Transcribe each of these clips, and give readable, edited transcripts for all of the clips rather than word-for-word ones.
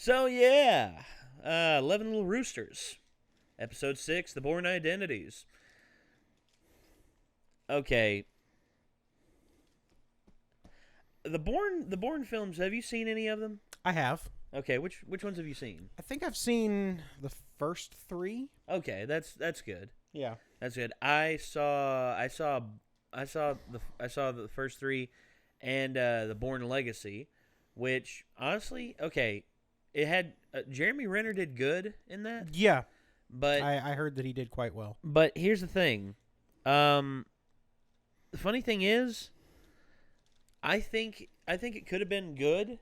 So, yeah. 11 Little Roosters. Episode 6, The Bourne Identities. Okay. The Bourne films, have you seen any of them? I have. Okay, which ones have you seen? I think I've seen the first 3. Okay, that's good. Yeah. That's good. I saw the first 3 and the Bourne Legacy, which honestly, okay, it had Jeremy Renner did good in that. Yeah. But I heard that he did quite well. But here's the thing. The funny thing is, I think it could have been good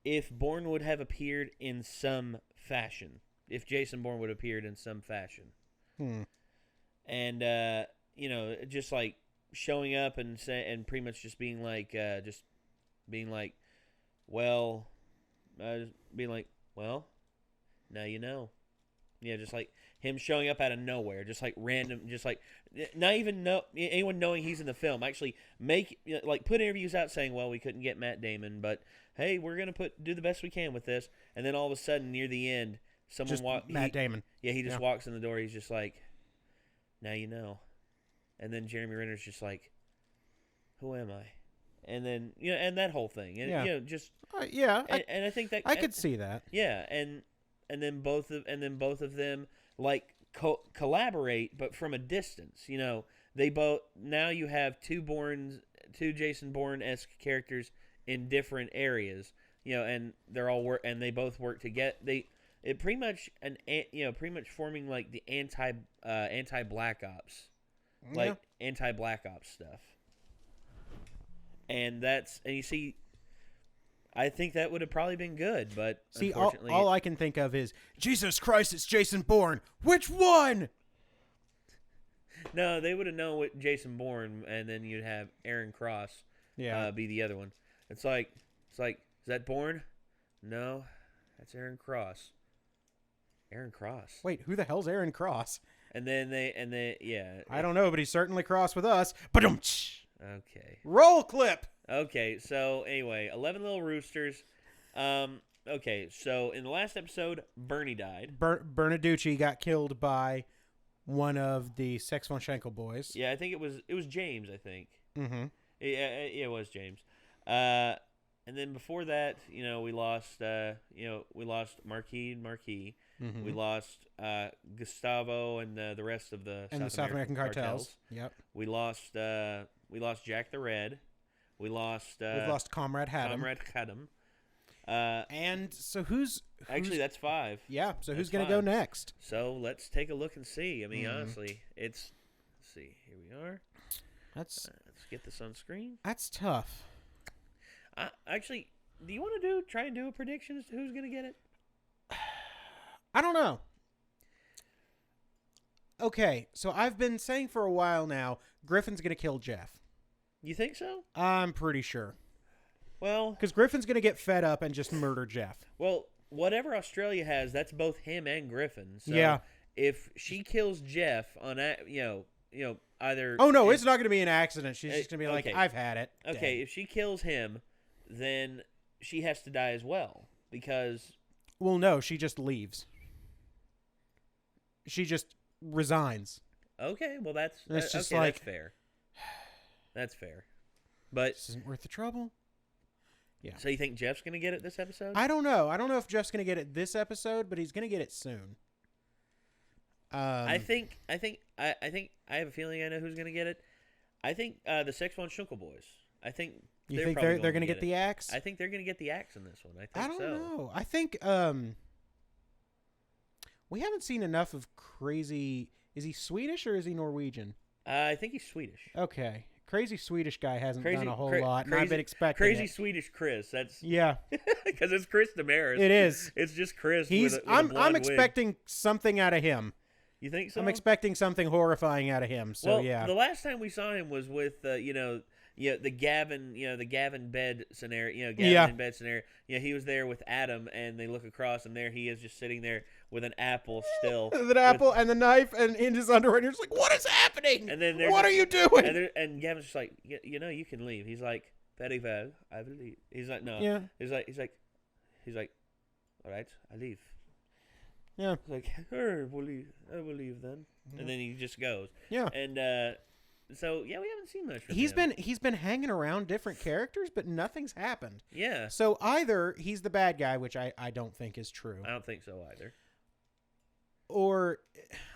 if Bourne would have appeared in some fashion. If Jason Bourne would have appeared in some fashion. And just like showing up and pretty much just being like well, now you know. Yeah, just like him showing up out of nowhere, just like random, just like not even anyone knowing he's in the film. Actually, put interviews out saying, "Well, we couldn't get Matt Damon, but hey, we're gonna do the best we can with this." And then all of a sudden, near the end, someone Matt Damon. Yeah, he just walks in the door. He's just like, "Now you know." And then Jeremy Renner's just like, "Who am I?" And then and that whole thing, and and I think that I could see that. Yeah, and then both of them like collaborate, but from a distance. They both now you have two Jason Bourne-esque characters in different areas. And they're all and they both work together. It pretty much forming like the anti Black Ops, anti Black Ops stuff. And you see. I think that would have probably been good, but see, unfortunately... all I can think of is, Jesus Christ, it's Jason Bourne. Which one? No, they would have known what Jason Bourne, and then you'd have Aaron Cross be the other one. It's like, is that Bourne? No, that's Aaron Cross. Aaron Cross. Wait, who the hell's Aaron Cross? And then yeah. I don't know, but he's certainly crossed with us. Ba-dum-tsh. Okay. Roll clip. Okay, so anyway, 11 Little Roosters. Okay, so in the last episode, Bernie died. Bernaducci got killed by one of the Sex Von Schenkel boys. Yeah, I think it was James, I think. Mm-hmm. It was James. And then before that, we lost Marquis and Marquis. Mm-hmm. We lost Gustavo and the rest of the South American cartels. Yep. We lost Jack the Red. We've lost Comrade Haddam. And so who's actually that's 5. Yeah. So who's going to 5. go next? So let's take a look and see. I mean, honestly, let's see. Here we are. Let's get this on screen. That's tough. Actually, do you want to try and do a prediction as to who's going to get it? I don't know. Okay, so I've been saying for a while now, Griffin's going to kill Jeff. You think so? I'm pretty sure. Well, because Griffin's going to get fed up and just murder Jeff. Well, whatever Australia has, that's both him and Griffin. So yeah. If she kills Jeff on either. Oh no, it's not going to be an accident. She's just going to be like, I've had it. Okay, if she kills him, then she has to die as well because. Well, no, she just leaves. She just resigns. Okay, well that's just okay, like that's fair. That's fair, but this isn't worth the trouble. Yeah. So you think Jeff's gonna get it this episode? I don't know. I don't know if Jeff's gonna get it this episode, but he's gonna get it soon. I have a feeling I know who's gonna get it. I think the Sex Von Schenkel boys. I think they're gonna get the axe. I think they're gonna get the axe in this one. I don't know. I think we haven't seen enough of Crazy. Is he Swedish or is he Norwegian? I think he's Swedish. Okay. Crazy Swedish guy hasn't done a whole lot, and crazy, I've been expecting Crazy Swedish Chris. That's because it's Chris Damaris. It is. It's just Chris. I'm expecting something out of him. You think so? I'm expecting something horrifying out of him. So well, yeah. The last time we saw him was with the Gavin bed scenario. In bed scenario. He was there with Adam, and they look across, and there he is, just sitting there with an apple still. An apple and the knife and in his underwear, and you're just like, what is happening? And then what are you doing? And Gavin's just like, you can leave. He's like, very well, I will leave. He's like, no. Yeah. He's like, All right, I leave. Yeah. It's like, I will leave then. Yeah. And then he just goes. Yeah. And so, yeah, we haven't seen much from him. He's been hanging around different characters, but nothing's happened. Yeah. So either he's the bad guy, which I don't think is true. I don't think so either. Or,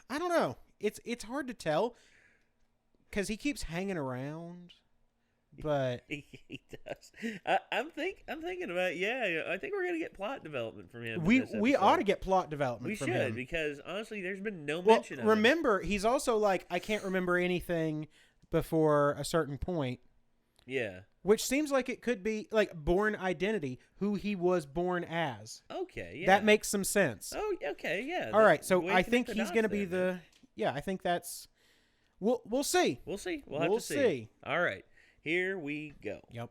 I don't know. It's hard to tell because he keeps hanging around. But he does. I'm thinking about I think we're gonna get plot development from him. We ought to get plot development. We from should him. because honestly, there's been no mention of remember, he's also like I can't remember anything before a certain point. Yeah. Which seems like it could be like Bourne identity, who he was born as. Okay. Yeah. That makes some sense. Oh. Okay. Yeah. All right. So I think he's gonna be the. Yeah, I think that's. We'll see. We'll see. We'll have to see. All right. Here we go. Yep.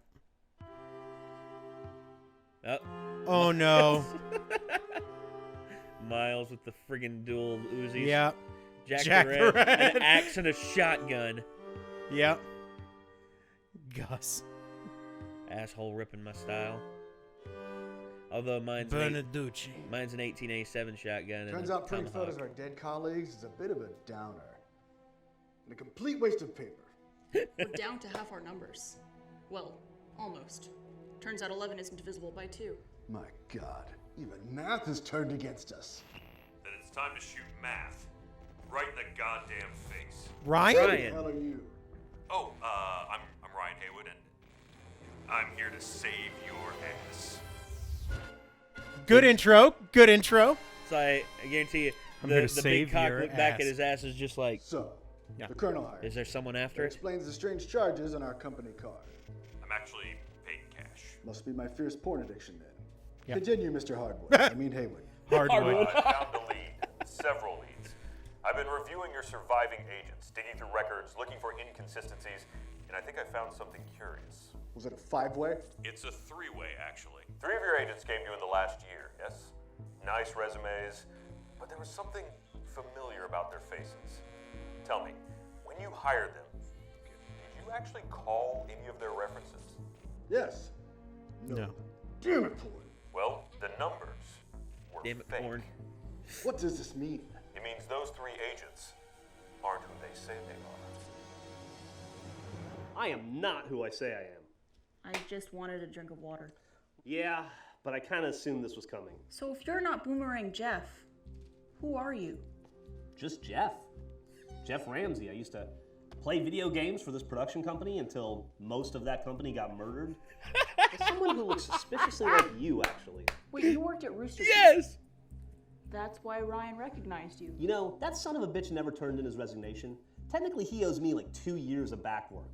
Oh no. Miles with the friggin' dual Uzis. Yep. Jack the Red. An axe and a shotgun. Yep. Gus. Asshole ripping my style. Although mine's Bernaducci. Mine's an 18A7 shotgun. Turns out printing photos of our dead colleagues is a bit of a downer. And a complete waste of paper. We're down to half our numbers. Well, almost. Turns out 11 isn't divisible by 2. My God, even math has turned against us. Then it's time to shoot math. Right in the goddamn face. Ryan? Who the hell are you? Oh, I'm Ryan Haywood, and I'm here to save your ass. Good intro. Good intro. So I guarantee you, the big cock look back at his ass is just like. So, Yeah. the Colonel hired. Is there someone after That it? explains the strange charges on our company card. I'm actually paid cash. Must be my fierce porn addiction then. Yeah. Continue, Mr. Hardwood. I mean Haywood. Hardwood. I found a lead, several leads. I've been reviewing your surviving agents, digging through records, looking for inconsistencies, and I think I found something curious. Was it a 5-way? It's a 3-way, actually. 3 of your agents came to you in the last year, yes? Nice resumes, but there was something familiar about their faces. Tell me, when you hired them, did you actually call any of their references? Yes. No. Damn it, Porn. Well, the numbers were Damn it, fake. Bourne. What does this mean? It means those 3 agents aren't who they say they are. I am not who I say I am. I just wanted a drink of water. Yeah, but I kind of assumed this was coming. So if you're not Boomerang Jeff, who are you? Just Jeff. Jeff Ramsey. I used to play video games for this production company until most of that company got murdered. As someone who looks suspiciously like you, actually. Wait, you worked at Roosters? Yes! That's why Ryan recognized you. You know, that son of a bitch never turned in his resignation. Technically, he owes me like 2 years of back work.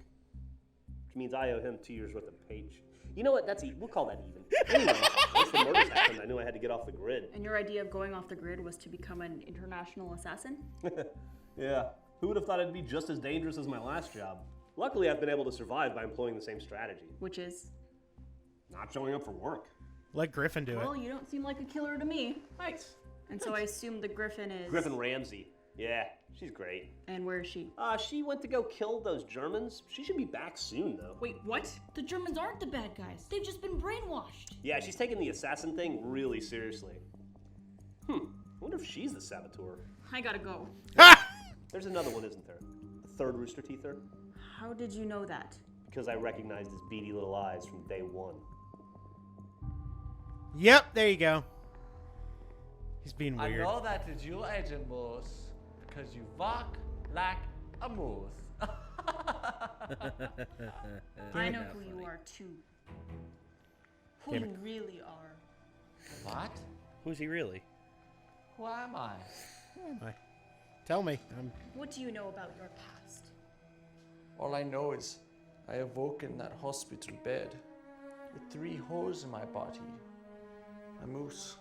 Which means I owe him 2 years worth of page. You know what? We'll call that even. Anyway, once the murders happened, I knew I had to get off the grid. And your idea of going off the grid was to become an international assassin? Yeah. Who would have thought it'd be just as dangerous as my last job? Luckily, I've been able to survive by employing the same strategy. Which is? Not showing up for work. Let Griffin do Well, it. you don't seem like a killer to me. Thanks. And so I assume the Griffin is... Griffin Ramsey. Yeah, she's great. And where is she? She went to go kill those Germans. She should be back soon, though. Wait, what? The Germans aren't the bad guys. They've just been brainwashed. Yeah, she's taking the assassin thing really seriously. I wonder if she's the saboteur. I gotta go. There's another one, isn't there? The third Rooster Teether? How did you know that? Because I recognized his beady little eyes from day one. Yep, there you go. He's being I weird. know that is you, Agent Moose, because you walk like a moose. I know who you are too. Who Damn you it. really are. What? Who's he really? Who am I? Tell me. What do you know about your past? All I know is I awoke in that hospital bed with 3 holes in my body. My moose,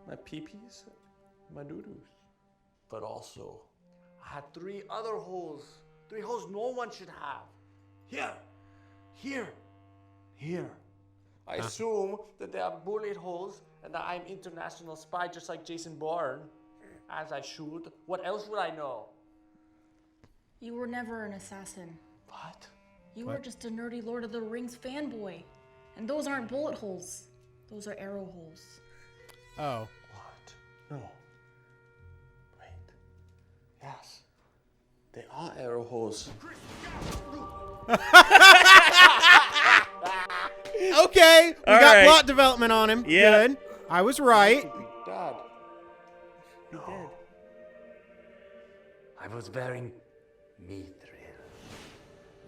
my peepees, my doo-doos. But also, I had 3 other holes. 3 holes no one should have. Here. I assume that they are bullet holes and that I'm international spy just like Jason Bourne. As I should. What else would I know? You were never an assassin. What? You were just a nerdy Lord of the Rings fanboy. And those aren't bullet holes. Those are arrow holes. Oh. What? No. Wait. Yes. They are arrow holes. Okay, we All got right. plot development on him. Yeah. Good. I was right. Dad. He did. I was wearing mithril,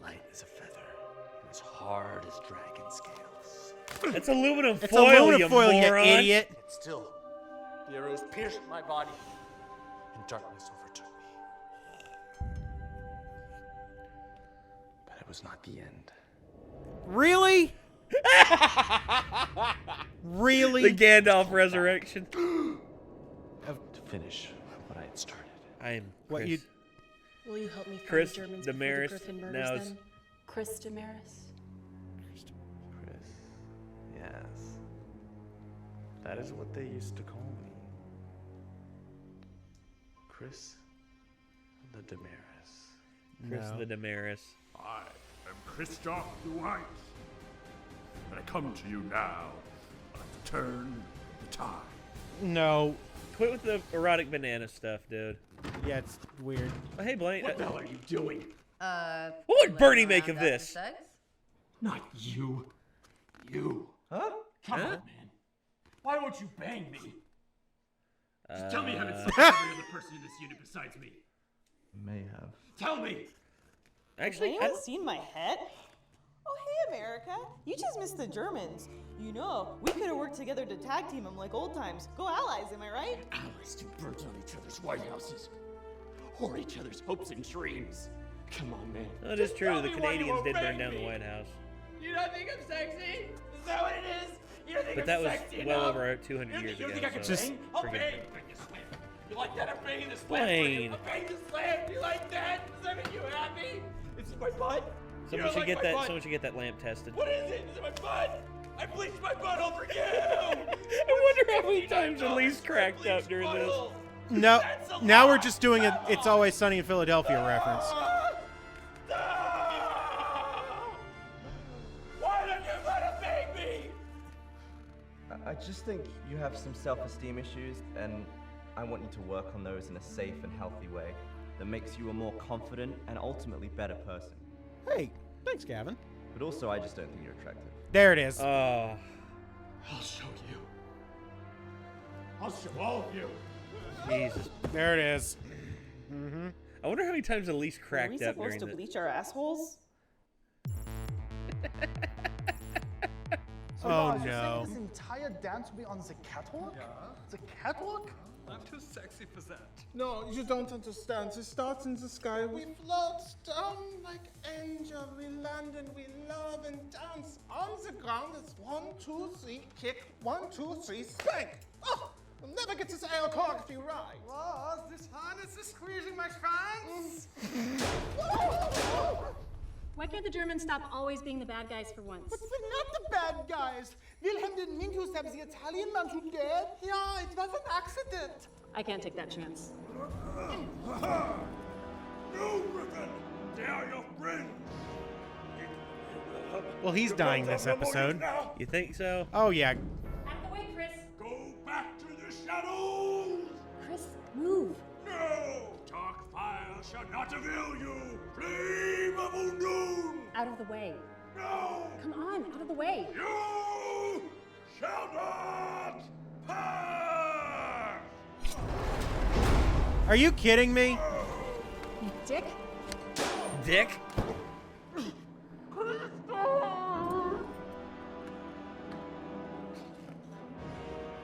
light as a feather, and as hard as dragon scales. That's aluminum It's foil, aluminum you foil, you moron. idiot. Yet still, the arrows pierced my body, and darkness overtook me. But it was not the end. Really? Really? The Gandalf resurrection. To finish what I had started. I am What Chris. you? Will you help me find Chris the Germans Damaris before the Griffin now murders is- them? Chris Damaris. Chris. Yes. That is what they used to call me. Chris the Damaris. Chris No. the Damaris. I am Christoph the White, and I come to you now at the turn of the tide. No. Quit with the erotic banana stuff, dude. Yeah, it's weird. Oh, hey, Blaine. What the hell are you doing? What would Bernie make of this? Not you. You. Huh? Come on, man. Why won't you bang me? Just tell me you haven't Uh, slept with every other person in this unit besides me. May have. Tell me. Actually, Has anyone seen my head? Oh, hey, America. You just missed the Germans. You know, we could have worked together to tag team them like old times. Go allies, am I right? Allies do birds on each other's white houses, or each other's hopes and dreams. Come on, man. that is true. tell The me why you Canadians won't did burn bang down the me. White House. You don't think I'm sexy? Is that what it is? You don't think But that was well over 200 years You ago. think I can so bang? I'll forget bang. it. Bang the slam. You like that? I'm banging the slam. for Blaine. you. I'm banging the slam. You like that? Does that make you happy? Is it my butt? You Someone don't should like get my that. butt? Someone should get that lamp tested. What is it? Is it my butt? I bleached my butthole for you. I wonder how many times Elise cracked up during this. No. That's a Now we're lie. just doing a "It's Always Sunny in Philadelphia" reference. Why don't you let him bang me? I just think you have some self-esteem issues, and I want you to work on those in a safe and healthy way that makes you a more confident and ultimately better person. Hey, thanks, Gavin. But also, I just don't think you're attractive. There it is. Oh, I'll show you. I'll show all of you. Jesus. There it is. I wonder how many times Elise Are we cracked up supposed during to this. bleach our assholes? So Oh, guys, you're saying no. this entire dance will be on the catwalk? Yeah. The catwalk? I'm too sexy for that. No, you don't understand. It starts in the sky. We float down like angels. We land and we love and dance. On the ground, it's 1, 2, 3, kick. 1, 2, 3, spank. Oh, we'll never get this air choreography right. What? This harness is squeezing my fans? Why can't the Germans stop always being the bad guys for once? But we're not the bad guys. Wilhelm didn't mean to stab the Italian man to death. Yeah, it was an accident. I can't take that chance. No, Griffin! They are your friends! Well, he's dying this episode. You think so? Oh yeah. Out of the way, Chris! Go back to the shadows! Chris, move! No! Dark fire shall not avail you! Flame of Undoom! Out of the way. No! Come on, out of the way! You shall not pass! Are you kidding me? You dick! Dick?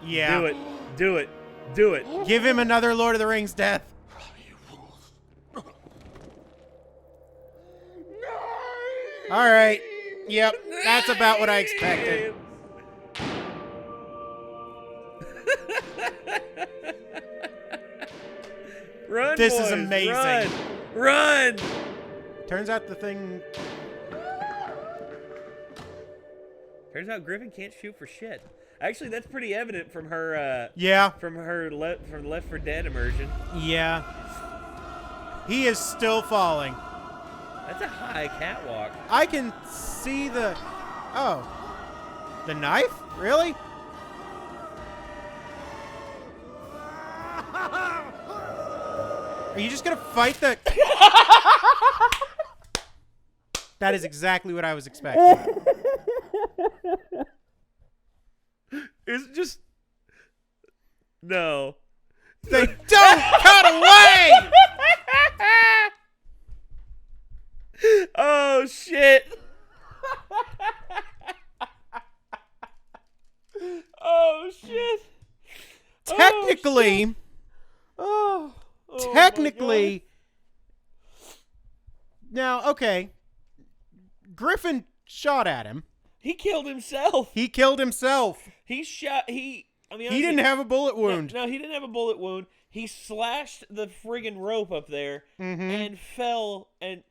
Yeah. Do it. Do it. Do it. Give him another Lord of the Rings death. All right. Yep. That's about what I expected. Run, This is boys, amazing. Run. Run. Turns out the thing. Turns out Griffin can't shoot for shit. Actually, that's pretty evident from her. Yeah. From her from Left 4 Dead immersion. Yeah. He is still falling. That's a high catwalk. I can see the. Oh. The knife? Really? Are you just gonna fight the? That is exactly what I was expecting. It's just no. They don't cut away. Oh shit. Oh shit. Technically, Oh. technically. Now, okay. Griffin shot at him. He killed himself. He killed himself. He shot. He didn't have a bullet wound. No, he didn't have a bullet wound. He slashed the friggin' rope up there and fell and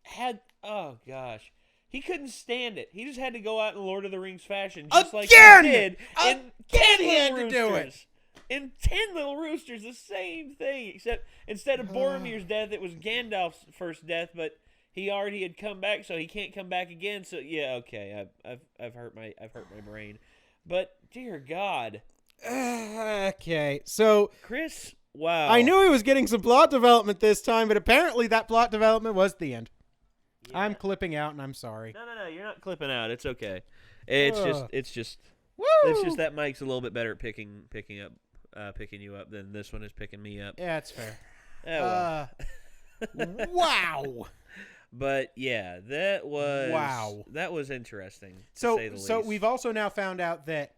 had. Oh gosh, he couldn't stand it. He just had to go out in Lord of the Rings fashion, just like he did in 10 he had Little to do it. Roosters. In 10 Little Roosters, the same thing, except instead of Boromir's death, it was Gandalf's first death, but he already had come back, so he can't come back again. So yeah, okay, I've hurt my brain, but dear God. Okay, so Chris, wow. I knew he was getting some plot development this time, but apparently that plot development was the end. Yeah. I'm clipping out, and I'm sorry. No, you're not clipping out. It's okay. It's just that Mike's a little bit better at picking you up than this one is picking me up. Yeah, that's fair. Oh, well. Wow. But yeah, that was interesting. To say the So least. we've also now found out that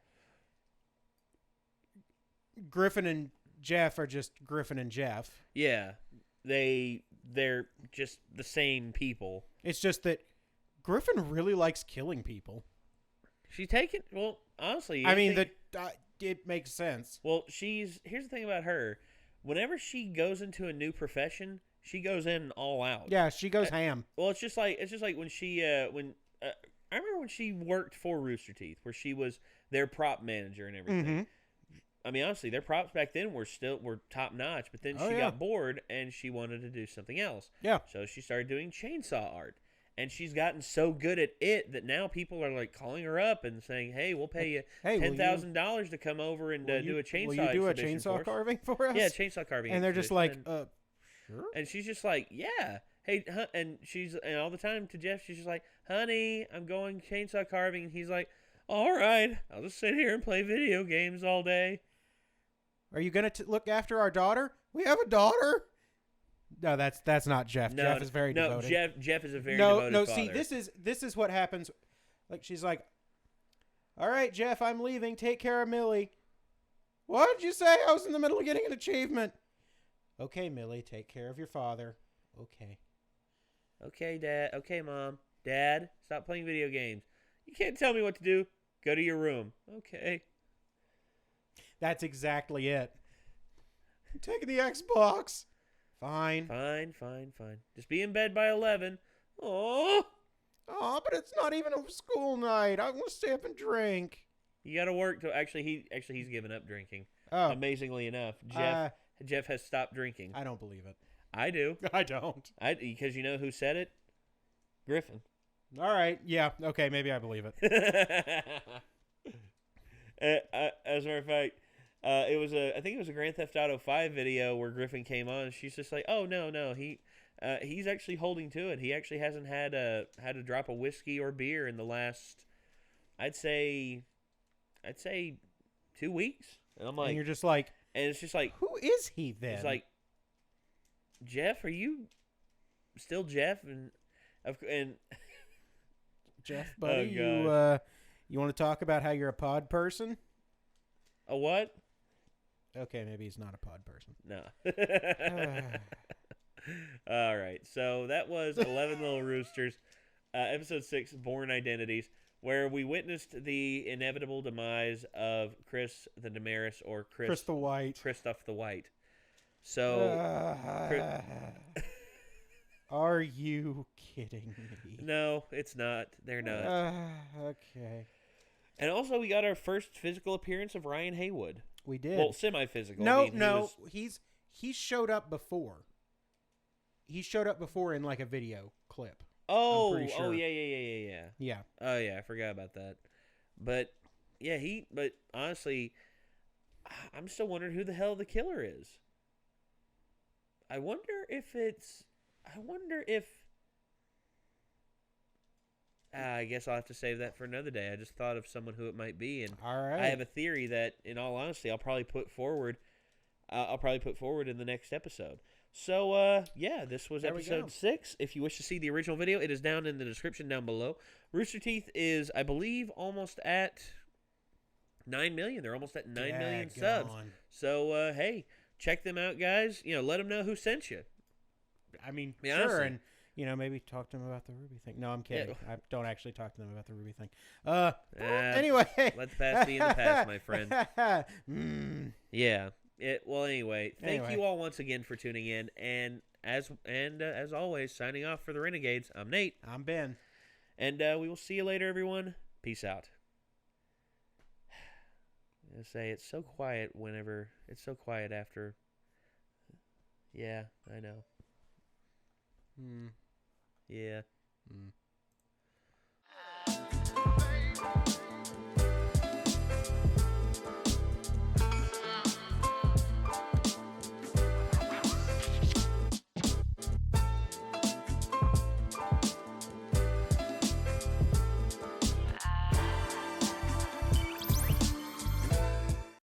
Griffin and Jeff are just Griffin and Jeff. Yeah, they're just the same people. It's just that Griffin really likes killing people. She's taken. Well, honestly, I mean it makes sense. Well, here's the thing about her. Whenever she goes into a new profession, she goes in all out. Yeah, she goes ham. Well, it's just like when she I remember when she worked for Rooster Teeth, where she was their prop manager and everything. Mm-hmm. I mean, honestly, their props back then were top notch, but then she got bored and she wanted to do something else. Yeah. So she started doing chainsaw art, and she's gotten so good at it that now people are like calling her up and saying, "Hey, we'll pay you $10,000 to come over and do a chainsaw. Will you do a exhibition chainsaw for carving for us?" Yeah, chainsaw carving. And they're just like, sure. And she's just like, yeah. Hey, and all the time to Jeff, she's just like, honey, I'm going chainsaw carving. And he's like, all right, I'll just sit here and play video games all day. Are you going to look after our daughter? We have a daughter? No, that's not Jeff. No, Jeff is very devoted. Jeff is a very devoted father. See, this is what happens. Like, she's like, all right, Jeff, I'm leaving. Take care of Millie. What did you say? I was in the middle of getting an achievement. Okay, Millie, take care of your father. Okay. Okay, Dad. Okay, Mom. Dad, stop playing video games. You can't tell me what to do. Go to your room. Okay. That's exactly it. I'm taking the Xbox. Fine. Fine. Just be in bed by 11. Oh, but it's not even a school night. I want to stay up and drink. You got to work till he's given up drinking. Oh. Amazingly enough, Jeff has stopped drinking. I don't believe it. I do. I don't. Because you know who said it? Griffin. All right. Yeah. Okay. Maybe I believe it. As a matter of fact, I think it was a Grand Theft Auto 5 video where Griffin came on. And she's just like, "Oh no, he's actually holding to it. He actually hasn't had a drop of whiskey or beer in the last, I'd say 2 weeks." And I'm like, and you're just like, and it's just like, who is he then? It's like, Jeff, are you still Jeff? And Jeff, buddy, oh, you want to talk about how you're a pod person? A what? Okay, maybe he's not a pod person. No. All right, so that was 11 Little Roosters, episode 6, Bourne Identities, where we witnessed the inevitable demise of Chris the Damaris, or Chris the White. Christoph the White. So, are you kidding me? No, it's not. They're not. Okay. And also, we got our first physical appearance of Ryan Haywood. We did. Well, semi-physical. No, he showed up before. He showed up before in like a video clip. Oh, I'm pretty sure. Yeah. Yeah. Oh yeah, I forgot about that. But yeah, but honestly, I'm still wondering who the hell the killer is. I wonder if I guess I'll have to save that for another day. I just thought of someone who it might be, and All right. I have a theory that, in all honesty, I'll probably put forward in the next episode. So, this was There we go. episode 6. If you wish to see the original video, it is down in the description down below. Rooster Teeth is, I believe, almost at 9 million. They're almost at 9 million subs. So, hey, check them out, guys. Let them know who sent you. I mean, Yeah, sure, honestly. and maybe talk to them about the Ruby thing. No, I'm kidding. Yeah. I don't actually talk to them about the Ruby thing. Anyway, let the past be in the past, my friend. Yeah. Anyway, thank you all once again for tuning in, and as always, signing off for the Renegades. I'm Nate. I'm Ben. And we will see you later, everyone. Peace out. I say it's so quiet after. Yeah, I know. Yeah.